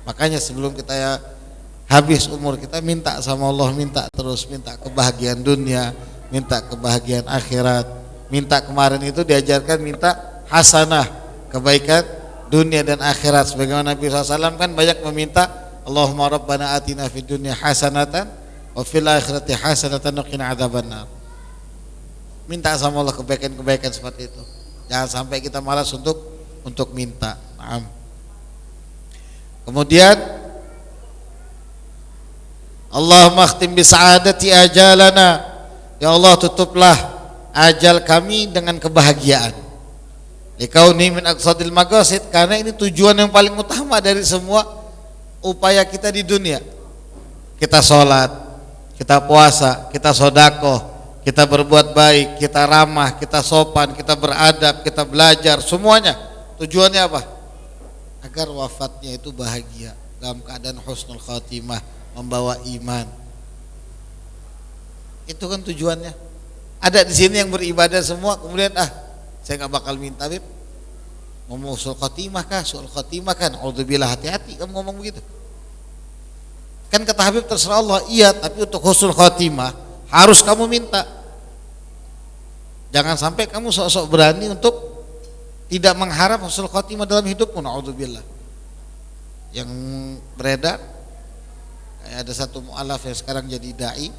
Makanya sebelum kita habis umur kita minta sama Allah, minta terus, minta kebahagiaan dunia, minta kebahagiaan akhirat. Minta kemarin itu diajarkan minta hasanah, kebaikan dunia dan akhirat. Sebagaimana Nabi SAW kan banyak meminta Allahumma rabbana atina fid dunya hasanatan wa fil akhirati hasanatan wa qina adzabannar. Minta sama Allah kebaikan-kebaikan seperti itu. Jangan sampai kita malas untuk minta. Naam. Kemudian Allahumma khtim bi sa'adati ajalana. Ya Allah, tutuplah ajal kami dengan kebahagiaan. Likauni min aqsadil maqasid, karena ini tujuan yang paling utama dari semua upaya kita di dunia. Kita sholat, kita puasa, kita sedekah, kita berbuat baik, kita ramah, kita sopan, kita beradab, kita belajar, semuanya tujuannya apa? Agar wafatnya itu bahagia, dalam keadaan husnul khatimah, membawa iman. Itu kan tujuannya. Ada di sini yang beribadah semua, kemudian saya nggak bakal minta, Bib. Ngomong husnul khatimah kah? Husnul khatimah kan? Auzubillah, hati-hati kamu ngomong begitu. Kan kata Habib, terserah Allah, iya, tapi untuk husnul khatimah harus kamu minta. Jangan sampai kamu sok-sok berani untuk tidak mengharap husnul khatimah dalam hidupmu. Auzubillah. Yang beredar, ada satu mu'alaf yang sekarang jadi dai,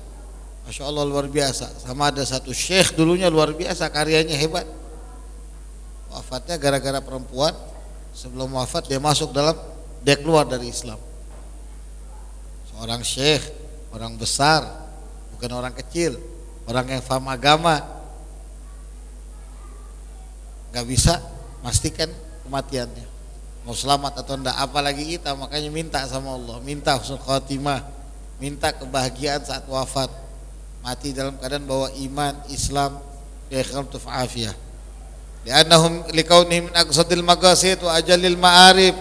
Masya Allah luar biasa. Sama ada satu syekh dulunya luar biasa, karyanya hebat. Wafatnya gara-gara perempuan. Sebelum wafat dia keluar dari Islam. Seorang syekh, orang besar, bukan orang kecil, orang yang paham agama, gak bisa pastikan kematiannya, mau selamat atau enggak. Apalagi kita, makanya minta sama Allah, minta husnul khatimah, minta kebahagiaan saat wafat, mati dalam keadaan bawa iman, Islam, ikhram afiyah. Li'annahum likaunihim min aqsadil maqasid wa ajalil ma'arif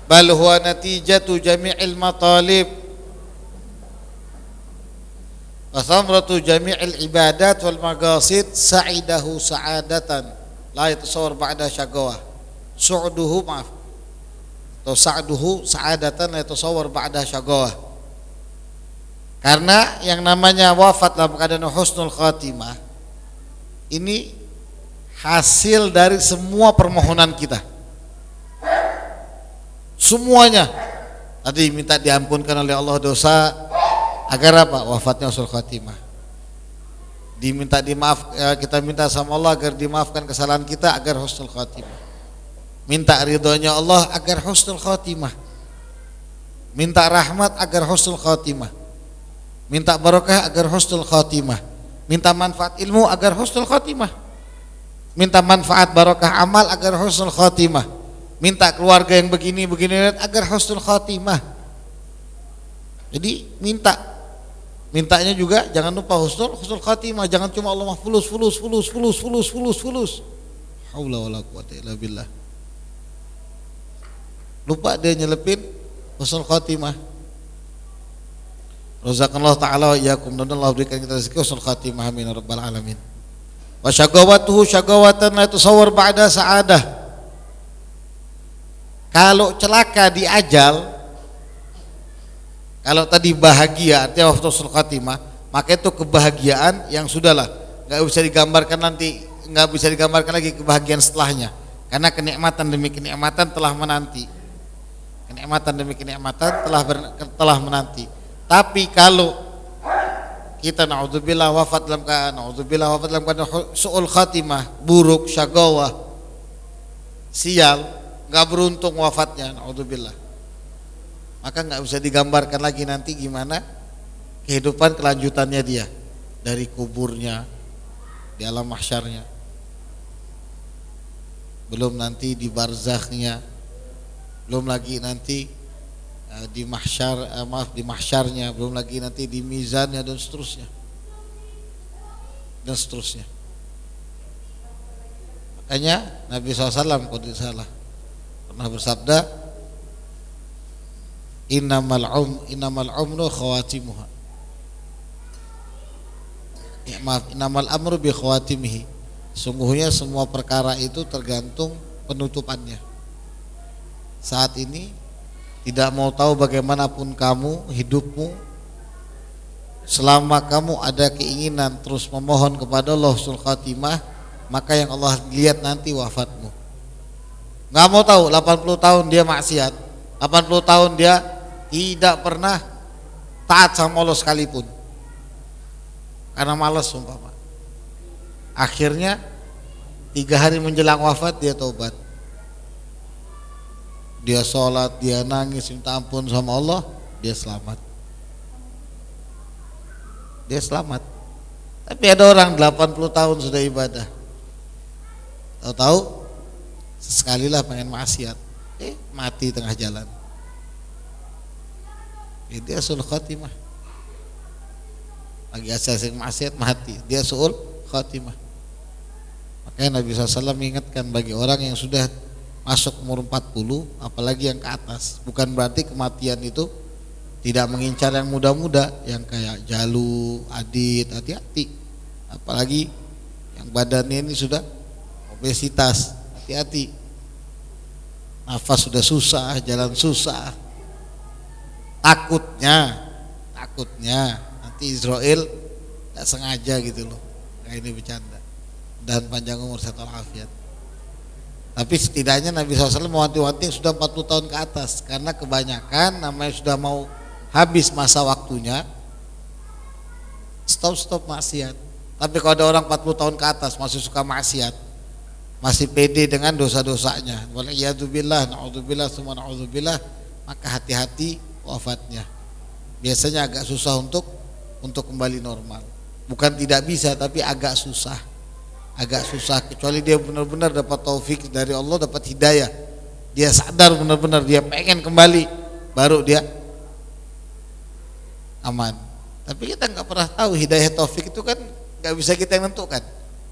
bal huwa natijatu jami'il matalib wa thamratu jami'il ibadat wal maqasid sa'idahu sa'adatan la yatasawwar ba'da syaqawah su'duhu atau sa'duhu sa'adatan la yatasawwar ba'da syaqawah. Karena yang namanya wafat dalam keadaan husnul khatimah ini hasil dari semua permohonan kita, semuanya. Tadi minta diampunkan oleh Allah dosa agar apa? Wafatnya husnul khatimah. Diminta kita minta sama Allah agar dimaafkan kesalahan kita agar husnul khatimah. Minta ridhonya Allah agar husnul khatimah. Minta rahmat agar husnul khatimah. Minta barokah agar husnul khatimah. Minta manfaat ilmu agar husnul khatimah. Minta manfaat barokah amal agar husnul khatimah. Minta keluarga yang begini agar husnul khatimah. Jadi mintanya juga jangan lupa husnul khatimah. Jangan cuma Allah fulus. Haula wala quwata illa billah. Lupa dia nyelepin husnul khatimah. Razaqallahu ta'ala wa iyyakum, dan Allah berikan kita rezeki husnul khatimah, amin ya rabbal alamin. Wa syagawatuhu syagawatan la tusawwar ba'da sa'adah. Kalau celaka di ajal, kalau tadi bahagia artinya husnul khatimah, maka itu kebahagiaan yang sudahlah, enggak bisa digambarkan nanti, enggak bisa digambarkan lagi kebahagiaan setelahnya. Karena kenikmatan demi kenikmatan telah menanti. Kenikmatan demi kenikmatan telah menanti. Tapi kalau kita naudzubillah wafat dalam keadaan su'ul khatimah, buruk, syagawah, sial, enggak beruntung wafatnya, naudzubillah, maka enggak bisa digambarkan lagi nanti gimana kehidupan kelanjutannya dia dari kuburnya, di alam mahsyarnya, belum nanti di barzakhnya, belum lagi nanti di mahsyarnya, belum lagi nanti di mizannya dan seterusnya. Makanya Nabi SAW qadissalah pernah bersabda, innamal umru khawatimuha. Innamal amru bi khawatimihi. Sungguhnya semua perkara itu tergantung penutupannya. Saat ini tidak mau tahu bagaimanapun kamu hidupmu, selama kamu ada keinginan terus memohon kepada Allah husnul khatimah, maka yang Allah lihat nanti wafatmu. Nggak mau tahu 80 tahun dia maksiat, 80 tahun dia tidak pernah taat sama Allah sekalipun karena malas umpama. Akhirnya 3 hari menjelang wafat dia taubat, dia sholat, dia nangis minta ampun sama Allah, dia selamat. Dia selamat. Tapi ada orang 80 tahun sudah ibadah, tahu-tahu sesekali lah pengen maksiat, mati tengah jalan. Dia suul khatimah. Lagi asal maksiat mati, dia suul khatimah. Makanya Nabi SAW mengingatkan bagi orang yang sudah masuk umur 40, apalagi yang ke atas, bukan berarti kematian itu tidak mengincar yang muda-muda, yang kayak Jalu, Adit, hati-hati. Apalagi yang badannya ini sudah obesitas, hati-hati. Nafas sudah susah, jalan susah. Takutnya nanti Israel tidak sengaja gitu loh, kayak ini bercanda. Dan panjang umur serta afiat. Tapi setidaknya Nabi SAW mewanti-wanti yang sudah 40 tahun ke atas, karena kebanyakan namanya sudah mau habis masa waktunya, stop maksiat. Tapi kalau ada orang 40 tahun ke atas masih suka maksiat, masih pede dengan dosa-dosanya, waliyadzubillah, na'udzubillah, semua na'udzubillah, maka hati-hati wafatnya. Biasanya agak susah untuk kembali normal. Bukan tidak bisa, tapi agak susah, kecuali dia benar-benar dapat taufik dari Allah, dapat hidayah, dia sadar benar-benar dia pengen kembali, baru dia aman. Tapi kita nggak pernah tahu, hidayah taufik itu kan nggak bisa kita yang tentukan.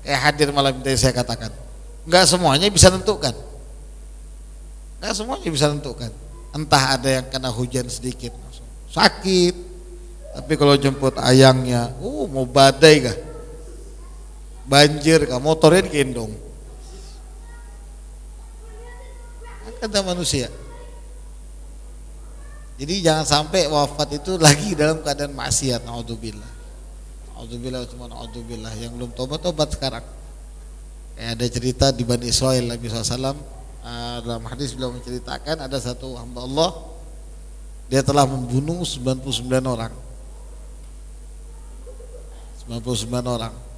Kayak hadir malam ini saya katakan, nggak semuanya bisa tentukan, entah ada yang kena hujan sedikit langsung sakit, tapi kalau jemput ayangnya mau badai kah, banjir kah, motornya digendong, kata manusia. Jadi jangan sampai wafat itu lagi dalam keadaan maksiat. Naudzubillah, yang belum tobat sekarang. Kayak ada cerita di Bani Israel, Nabi SAW dalam hadis beliau menceritakan ada satu hamba Allah, dia telah membunuh 99 orang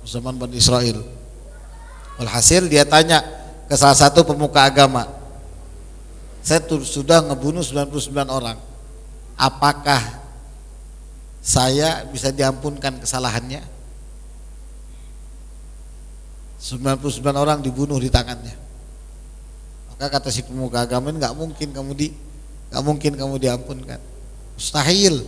zaman Bani Israel. Walhasil dia tanya ke salah satu pemuka agama, saya sudah ngebunuh 99 orang, apakah saya bisa diampunkan kesalahannya? 99 orang dibunuh di tangannya. Maka kata si pemuka agama, nggak mungkin kamu diampunkan, mustahil.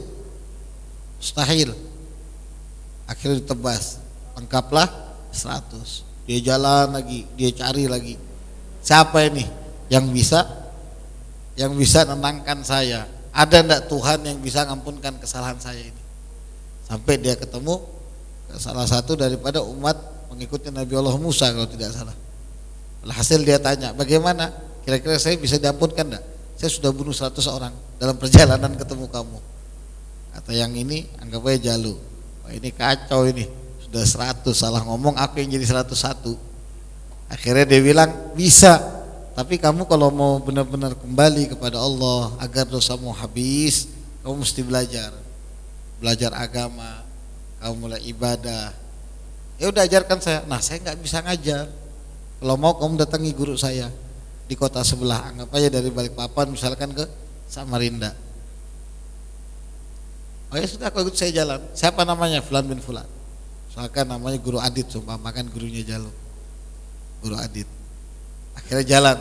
Akhirnya ditebas, lengkaplah 100. Dia jalan lagi, dia cari lagi, siapa ini yang bisa nenangkan saya? Ada enggak Tuhan yang bisa mengampunkan kesalahan saya ini? Sampai dia ketemu salah satu daripada umat mengikuti Nabi Allah Musa kalau tidak salah. Hasil dia tanya, bagaimana kira-kira saya bisa diampunkan enggak? Saya sudah bunuh 100 orang dalam perjalanan ketemu kamu. Kata yang ini, anggap aja Jalu, wah ini kacau ini, sudah 100 salah ngomong, aku yang jadi 101. Akhirnya dia bilang, bisa, tapi kamu kalau mau benar-benar kembali kepada Allah agar dosamu habis, kamu mesti belajar agama, kamu mulai ibadah. Ya udah ajarkan saya. Nah, saya nggak bisa ngajar. Kalau mau kamu datangi guru saya di kota sebelah, anggap aja dari Balikpapan misalkan ke Samarinda. Oh ya sudah, kalau gitu saya jalan. Siapa namanya? Fulan bin Fulan. Misalkan namanya Guru Adit, sumpah makan gurunya Jalu, Guru Adit. Akhirnya jalan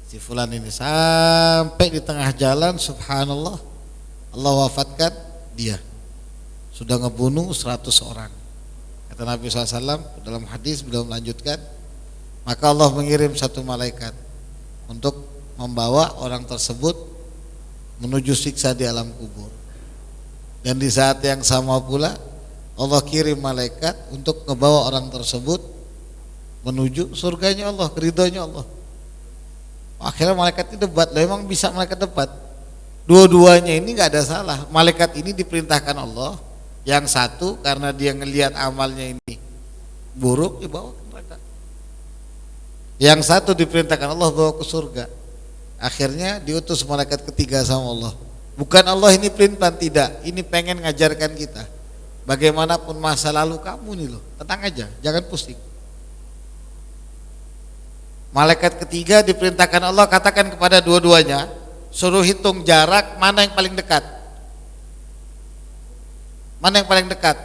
si Fulan ini sampai di tengah jalan, subhanallah, Allah wafatkan dia. Sudah ngebunuh 100 orang. Kata Nabi SAW dalam hadis, beliau melanjutkan, maka Allah mengirim satu malaikat untuk membawa orang tersebut menuju siksa di alam kubur. Dan di saat yang sama pula Allah kirim malaikat untuk membawa orang tersebut menuju surganya Allah, keridhonya Allah. Akhirnya malaikat itu debat, memang bisa malaikat debat. Dua-duanya ini nggak ada salah. Malaikat ini diperintahkan Allah, yang satu karena dia ngelihat amalnya ini buruk dibawa ke neraka. Yang satu diperintahkan Allah bawa ke surga. Akhirnya diutus malaikat ketiga sama Allah. Bukan Allah ini pelin-pelan, tidak. Ini pengen ngajarkan kita. Bagaimanapun masa lalu kamu nih loh, tenang aja, jangan pusing. Malaikat ketiga diperintahkan Allah katakan kepada dua-duanya, suruh hitung jarak mana yang paling dekat. Mana yang paling dekat?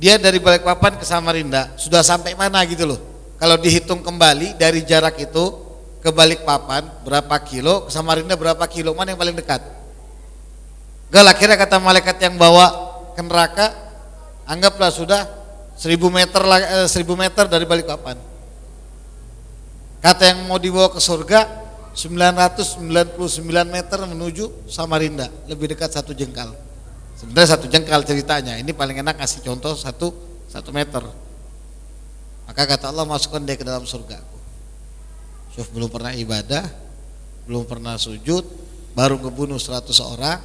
Dia dari Balikpapan ke Samarinda, sudah sampai mana gitu loh. Kalau dihitung kembali dari jarak itu ke Balikpapan berapa kilo, ke Samarinda berapa kilo, mana yang paling dekat? Gal akhirnya kata malaikat yang bawa ke neraka, anggaplah sudah 1000 meter dari Balikpapan. Kata yang mau dibawa ke surga 999 meter menuju Samarinda, lebih dekat 1 jengkal. Sebenarnya 1 jengkal ceritanya, ini paling enak kasih contoh 1 meter. Maka kata Allah, masukkan dia ke dalam surgaku. Syuf belum pernah ibadah, belum pernah sujud, baru ngebunuh 100 orang,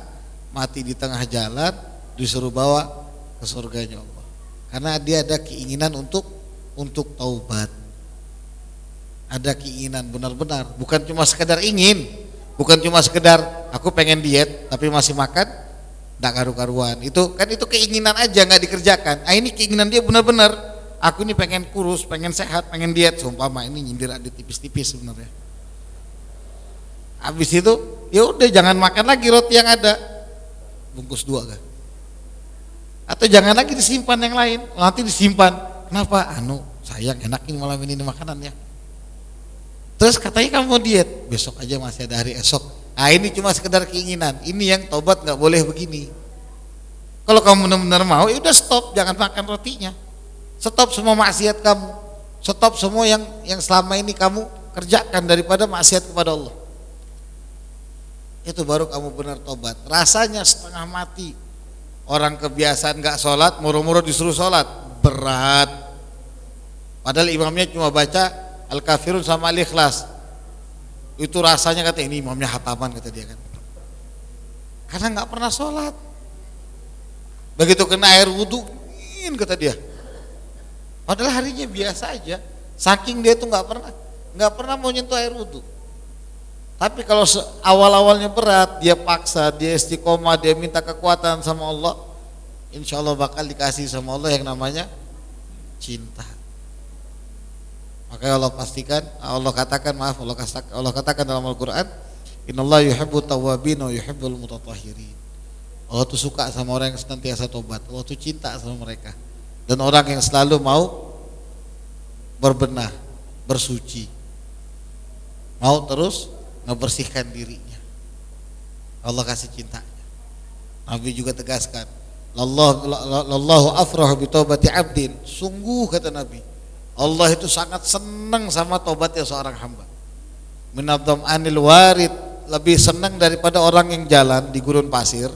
mati di tengah jalan, disuruh bawa ke surganya Allah. Karena dia ada keinginan untuk taubat. Ada keinginan benar-benar, bukan cuma sekedar ingin, bukan cuma sekedar aku pengen diet tapi masih makan enggak karu-karuan. Itu keinginan aja nggak dikerjakan. Ini keinginan dia benar-benar, aku ini pengen kurus, pengen sehat, pengen diet, seumpama ini nyindir ada tipis-tipis sebenarnya. Habis itu ya udah jangan makan lagi roti yang ada, bungkus 2 kan. Atau jangan lagi disimpan yang lain, nanti disimpan. Kenapa? Sayang enak ini malam ini makanannya. Terus katanya kamu mau diet, besok aja masih ada hari esok. Ini cuma sekedar keinginan. Ini yang tobat nggak boleh begini. Kalau kamu benar-benar mau, ya udah stop, jangan makan rotinya. Stop semua maksiat kamu. Stop semua yang selama ini kamu kerjakan daripada maksiat kepada Allah. Itu baru kamu benar tobat. Rasanya setengah mati. Orang kebiasaan nggak sholat, muru-muru disuruh sholat, berat. Padahal imamnya cuma baca Al-Kafirun sama Al-Ikhlas. Itu rasanya kata ini imamnya hataman kata dia kan. Karena nggak pernah sholat. Begitu kena air wudhu, kata dia. Padahal harinya biasa aja. Saking dia tuh nggak pernah mau nyentuh air wudhu. Tapi kalau awal-awalnya berat, dia paksa, dia istiqomah, dia minta kekuatan sama Allah, insya Allah bakal dikasih sama Allah yang namanya cinta. Makanya Allah katakan dalam Al-Quran, Innallaha yuhibbut tawwabin wa yuhibbul mutatahhirin. Allah tuh suka sama orang yang senantiasa tobat. Allah tuh cinta sama mereka. Dan orang yang selalu mau berbenah, bersuci, mau terus ngebersihkan dirinya. Allah kasih cintanya. Nabi juga tegaskan, Lallahu afrahu bi taubati abdin. Sungguh kata Nabi, Allah itu sangat senang sama tobatnya seorang hamba. Minadham anil warid, lebih senang daripada orang yang jalan di gurun pasir,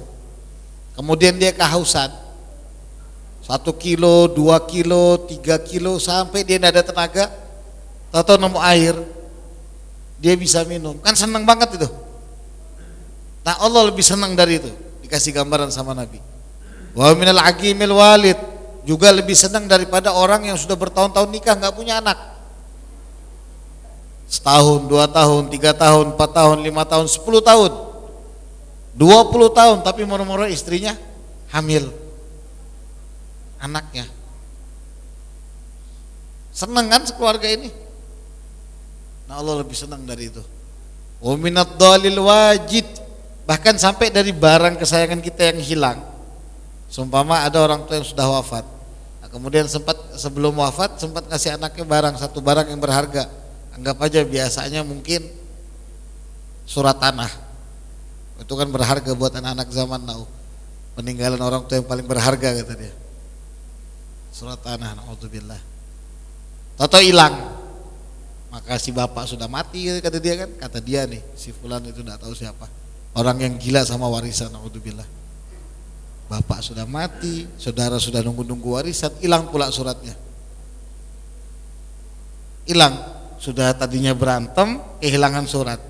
kemudian dia kehausan 1 kilo, 2 kilo, 3 kilo sampai dia tidak ada tenaga, tahu nemu air, dia bisa minum, kan senang banget itu. Nah Allah lebih senang dari itu, dikasih gambaran sama Nabi. Wa minal aqimil walid, juga lebih senang daripada orang yang sudah bertahun-tahun nikah nggak punya anak. Setahun, 2 tahun, 3 tahun, 4 tahun, 5 tahun, 10 tahun, 20 tahun, tapi moro-moro istrinya hamil anaknya. Senang kan sekeluarga ini? Nah Allah lebih senang dari itu. Wa minad dhalil wajid, bahkan sampai dari barang kesayangan kita yang hilang. Seumpama ada orang tua yang sudah wafat, nah, kemudian sebelum wafat sempat kasih anaknya satu barang yang berharga. Anggap aja biasanya mungkin surat tanah. Itu kan berharga buat anak-anak zaman now. Peninggalan orang tua yang paling berharga kata dia. Surat tanah, naudzubillah. Toto hilang. Maka si bapak sudah mati kata dia kan. Kata dia nih, si fulan itu enggak tahu siapa. Orang yang gila sama warisan, naudzubillah. Bapak sudah mati, saudara sudah nunggu-nunggu warisan, hilang pula suratnya. Hilang, sudah tadinya berantem, kehilangan surat.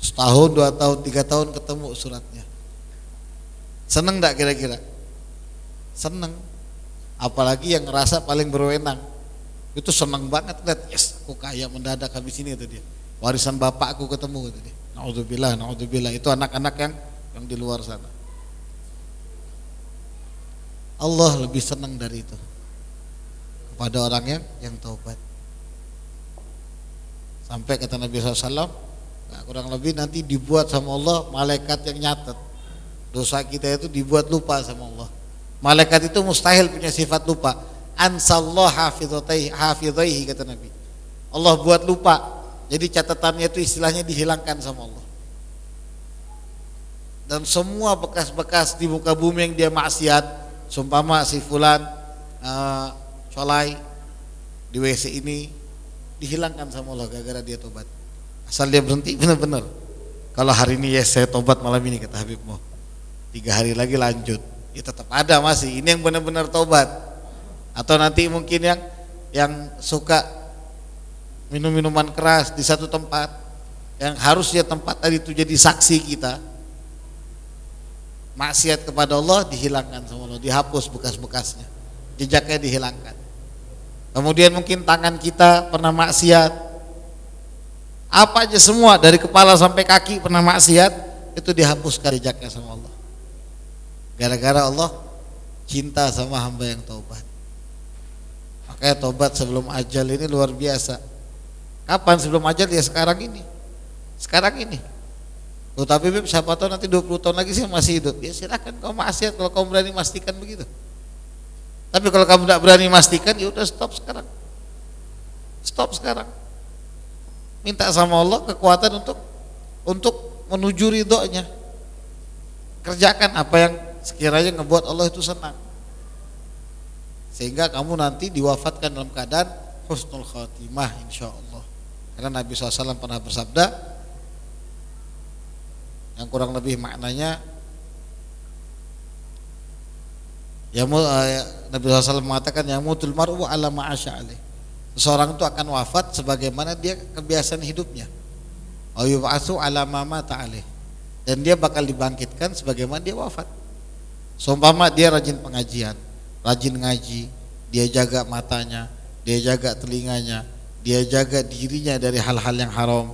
Setahun, 2 tahun, 3 tahun ketemu suratnya. Seneng enggak kira-kira? Seneng. Apalagi yang ngerasa paling berwenang. Itu seneng banget lihat, yes, aku kaya mendadak habis ini itu dia. Warisan bapakku ketemu itu dia. Naudzubillah, naudzubillah. Itu anak-anak yang di luar sana. Allah lebih senang dari itu kepada orang yang taubat. Sampai kata Nabi SAW, kurang lebih nanti dibuat sama Allah malaikat yang nyatet dosa kita itu, dibuat lupa sama Allah. Malaikat itu mustahil punya sifat lupa. Ansallahu hafidhaihi kata Nabi. Allah buat lupa. Jadi catatannya itu istilahnya dihilangkan sama Allah. Dan semua bekas-bekas di muka bumi yang dia maksiat, sumpama si fulan colai di WC ini, dihilangkan sama Allah gara-gara dia tobat. Asal dia berhenti benar-benar. Kalau hari ini ya saya tobat malam ini kata Habibmu, 3 hari lagi lanjut, ya tetap ada masih. Ini yang benar-benar tobat. Atau nanti mungkin yang suka minum minuman keras di satu tempat, yang harusnya tempat tadi itu jadi saksi kita, maksiat kepada Allah, dihilangkan sama Allah, dihapus bekas-bekasnya, jejaknya dihilangkan. Kemudian mungkin tangan kita pernah maksiat, apa aja semua dari kepala sampai kaki pernah maksiat, itu dihapuskan jejaknya sama Allah. Gara-gara Allah cinta sama hamba yang taubat. Makanya taubat sebelum ajal ini luar biasa. Kapan sebelum ajal? Ya sekarang ini. Sekarang ini. Loh, tapi siapa tahu nanti 20 tahun lagi saya masih hidup. Ya silakan kau maksiat kalau kau berani memastikan begitu. Tapi kalau kamu tidak berani memastikan, ya udah stop sekarang. Stop sekarang. Minta sama Allah kekuatan untuk menuju ridhonya. Kerjakan apa yang sekiranya ngebuat Allah itu senang. Sehingga kamu nanti diwafatkan dalam keadaan husnul khatimah insyaallah. Karena Nabi SAW pernah bersabda yang kurang lebih maknanya, Nabi SAW mengatakan yamutul mar'u ala ma'asya alaih. Seseorang itu akan wafat sebagaimana dia kebiasaan hidupnya. Wa yub'atsu ala ma mata alaih. Dan dia bakal dibangkitkan sebagaimana dia wafat. Seumpama dia rajin pengajian, rajin ngaji, dia jaga matanya, dia jaga telinganya, dia jaga dirinya dari hal-hal yang haram,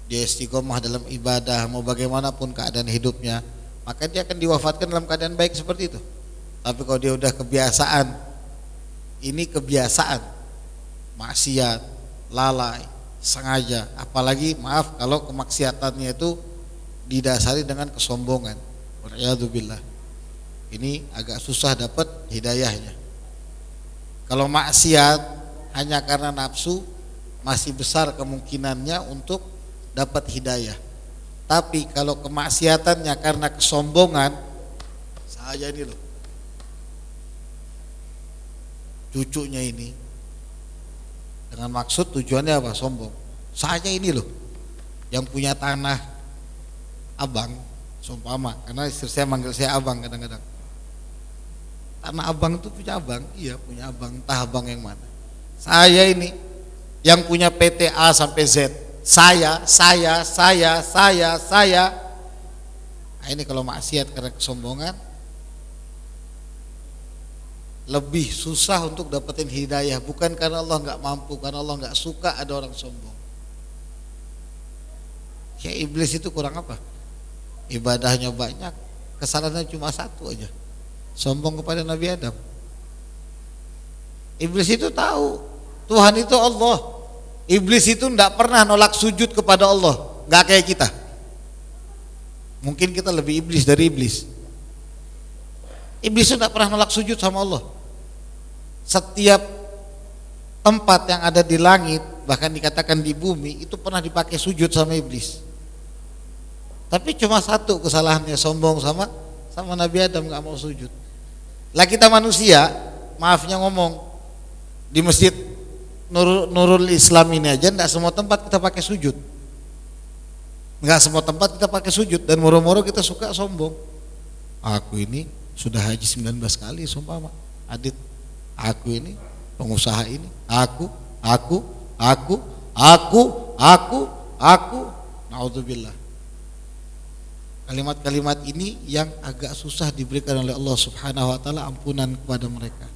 dia istiqomah dalam ibadah, mau bagaimanapun keadaan hidupnya, maka dia akan diwafatkan dalam keadaan baik seperti itu. Tapi kalau dia udah kebiasaan, ini kebiasaan maksiat, lalai, sengaja, apalagi maaf kalau kemaksiatannya itu didasari dengan kesombongan, wal'iyadzubillah, ini agak susah dapat hidayahnya. Kalau maksiat hanya karena nafsu, masih besar kemungkinannya untuk dapat hidayah. Tapi kalau kemaksiatannya karena kesombongan, saya ini loh, cucunya ini, dengan maksud tujuannya apa? Sombong. Saya ini loh, yang punya tanah abang, sumpama, karena istri saya manggil saya abang kadang-kadang. Tanah abang itu punya abang, iya punya abang, entah abang yang mana. Saya ini yang punya PT A sampai Z. Saya. Nah, ini kalau maksiat karena kesombongan, lebih susah untuk dapetin hidayah. Bukan karena Allah nggak mampu, karena Allah nggak suka ada orang sombong. Ya iblis itu kurang apa? Ibadahnya banyak, kesalahannya cuma satu aja. Sombong kepada Nabi Adam. Iblis itu tahu Tuhan itu Allah. Iblis itu tidak pernah nolak sujud kepada Allah, nggak kayak kita. Mungkin kita lebih iblis dari iblis. Iblis itu tidak pernah nolak sujud sama Allah. Setiap tempat yang ada di langit, bahkan dikatakan di bumi, itu pernah dipakai sujud sama iblis. Tapi cuma satu kesalahannya, sombong sama Nabi Adam, nggak mau sujud. Lah kita manusia, maafnya ngomong, di masjid Nurul Islam ini aja enggak semua tempat kita pakai sujud. Enggak semua tempat kita pakai sujud, dan moro-moro kita suka sombong. Aku ini sudah haji 19 kali sumpah, Adit. Aku ini pengusaha ini, aku aku, naudzubillah. Kalimat-kalimat ini yang agak susah diberikan oleh Allah Subhanahu wa taala ampunan kepada mereka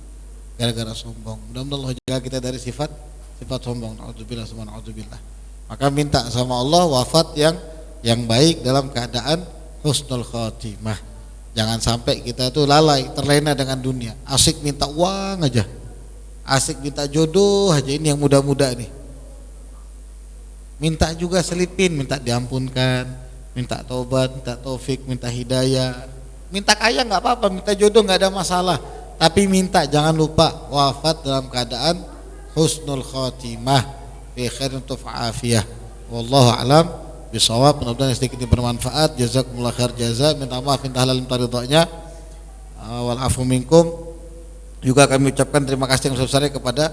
gara-gara sombong. Mudah-mudahan Allah jaga kita dari sifat sombong. Naudzubillah subhanahu naudzubillah. Maka minta sama Allah wafat yang baik dalam keadaan husnul khotimah. Jangan sampai kita tuh lalai, terlena dengan dunia. Asik minta uang aja. Asik minta jodoh aja, ini yang muda-muda nih. Minta juga selipin, minta diampunkan, minta taubat, minta taufik, minta hidayah. Minta kaya nggak apa-apa, minta jodoh nggak ada masalah. Tapi minta jangan lupa wafat dalam keadaan husnul khotimah, fi khairin afiyah. Wallahu alam bisawab. Mudah-mudahan sedikit ini bermanfaat. Jazakumullah khair jaza. Minta maaf, minta halal, minta ridhonya. Wal afu minkum. Juga kami ucapkan terima kasih yang sebesar-besarnya kepada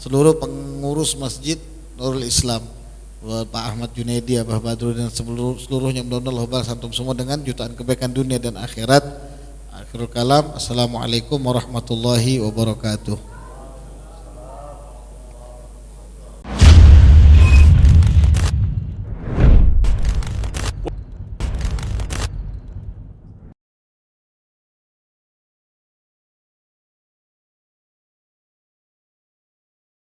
seluruh pengurus Masjid Nurul Islam, Pak Ahmad Junaidi, Abah Badrudin dan seluruhnya. Mudah-mudahan Allah balas antum semua dengan jutaan kebaikan dunia dan akhirat. Akhirul kalam. Assalamualaikum warahmatullahi wabarakatuh.